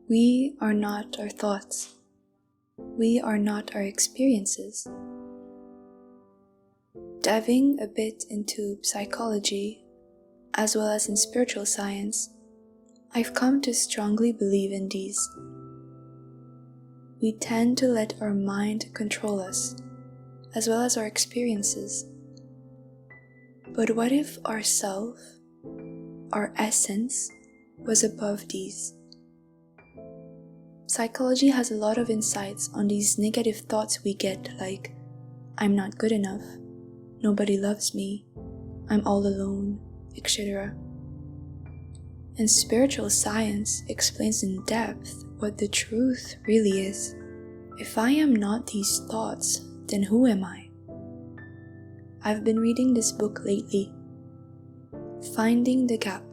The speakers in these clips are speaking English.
We are not our thoughts. We are not our experiences. Diving a bit into psychology, as well as in spiritual science, I've come to strongly believe in these. We tend to let our mind control us, as well as our experiences. But what if our self, our essence, was above these? Psychology has a lot of insights on these negative thoughts we get, like, I'm not good enough, nobody loves me, I'm all alone, etc. And spiritual science explains in depth what the truth really is. If I am not these thoughts, then who am I? I've been reading this book lately, Finding the Gap,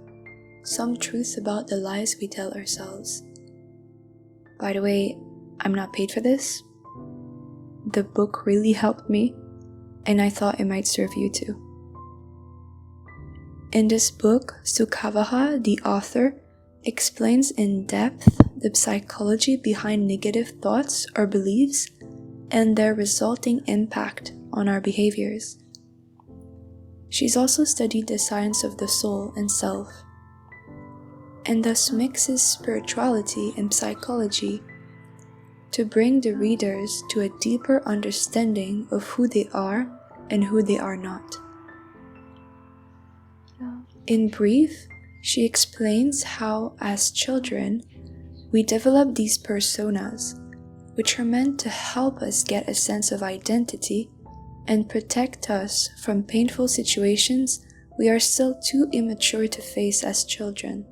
Some Truths About the Lies We Tell Ourselves. By the way, I'm not paid for this. The book really helped me, and I thought it might serve you too. In this book, Sukhavah, the author, explains in depth the psychology behind negative thoughts or beliefs and their resulting impact on our behaviors. She's also studied the science of the soul and self, and thus mixes spirituality and psychology to bring the readers to a deeper understanding of who they are and who they are not. In brief, she explains how, as children, we develop these personas, which are meant to help us get a sense of identity and protect us from painful situations we are still too immature to face as children.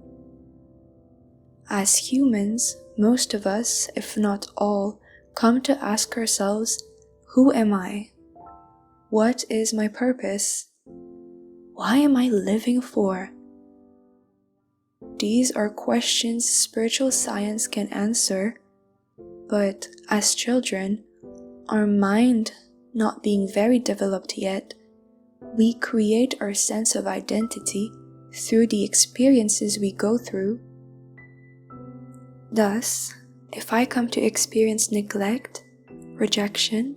As humans, most of us, if not all, come to ask ourselves, who am I? What is my purpose? Why am I living for? These are questions spiritual science can answer, but as children, our mind not being very developed yet, we create our sense of identity through the experiences we go through. Thus, if I come to experience neglect, rejection,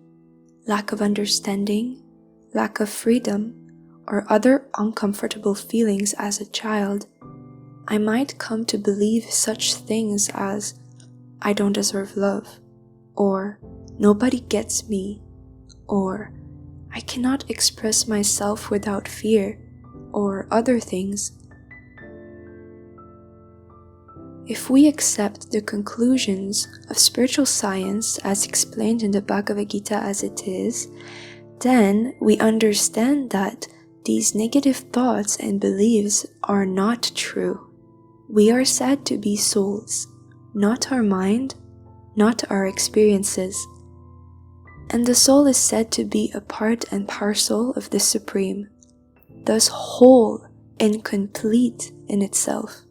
lack of understanding, lack of freedom, or other uncomfortable feelings as a child, I might come to believe such things as, I don't deserve love, or nobody gets me, or I cannot express myself without fear, or other things. If we accept the conclusions of spiritual science as explained in the Bhagavad Gita as it is, then we understand that these negative thoughts and beliefs are not true. We are said to be souls, not our mind, not our experiences. And the soul is said to be a part and parcel of the Supreme, thus whole and complete in itself.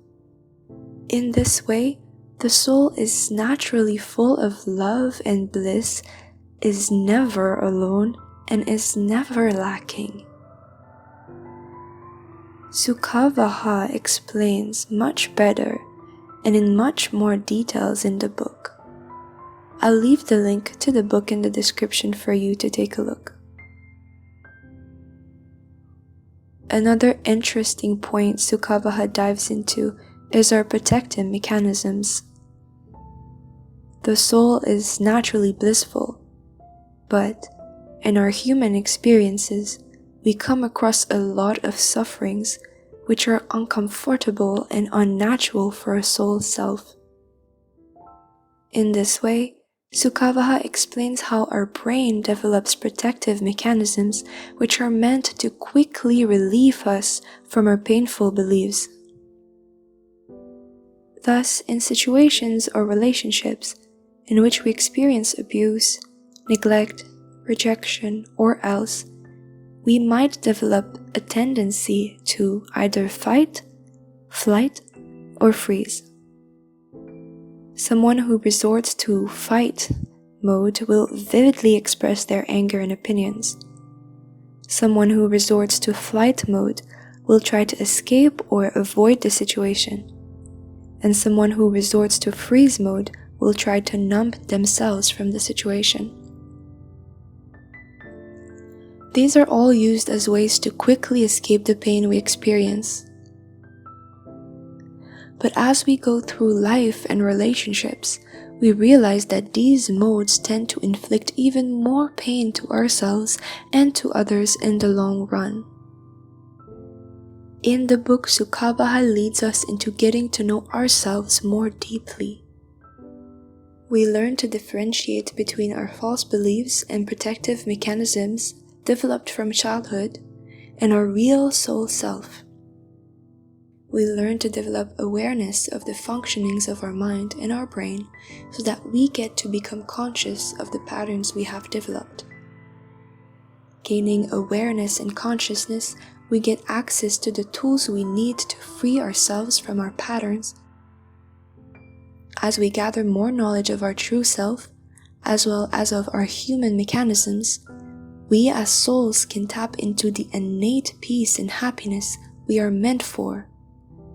In this way, the soul is naturally full of love and bliss, is never alone, and is never lacking. Sukhavah explains much better and in much more details in the book. I'll leave the link to the book in the description for you to take a look. Another interesting point Sukhavah dives into is our protective mechanisms. The soul is naturally blissful, but in our human experiences, we come across a lot of sufferings which are uncomfortable and unnatural for a soul self. In this way, Sukhavah explains how our brain develops protective mechanisms which are meant to quickly relieve us from our painful beliefs. Thus, in situations or relationships in which we experience abuse, neglect, rejection, or else, we might develop a tendency to either fight, flight, or freeze. Someone who resorts to fight mode will vividly express their anger and opinions. Someone who resorts to flight mode will try to escape or avoid the situation. and someone who resorts to freeze mode will try to numb themselves from the situation. These are all used as ways to quickly escape the pain we experience. But as we go through life and relationships, we realize that these modes tend to inflict even more pain to ourselves and to others in the long run. In the book, Sukhabahal leads us into getting to know ourselves more deeply. We learn to differentiate between our false beliefs and protective mechanisms developed from childhood and our real soul self. We learn to develop awareness of the functionings of our mind and our brain so that we get to become conscious of the patterns we have developed. Gaining awareness and consciousness, we get access to the tools we need to free ourselves from our patterns. As we gather more knowledge of our true self, as well as of our human mechanisms, we as souls can tap into the innate peace and happiness we are meant for,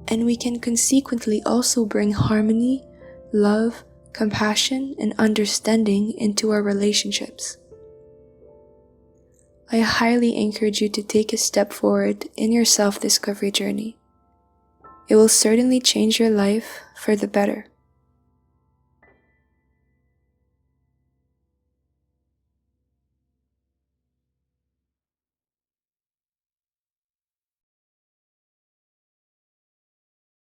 and we can consequently also bring harmony, love, compassion, and understanding into our relationships. I highly encourage you to take a step forward in your self-discovery journey. It will certainly change your life for the better.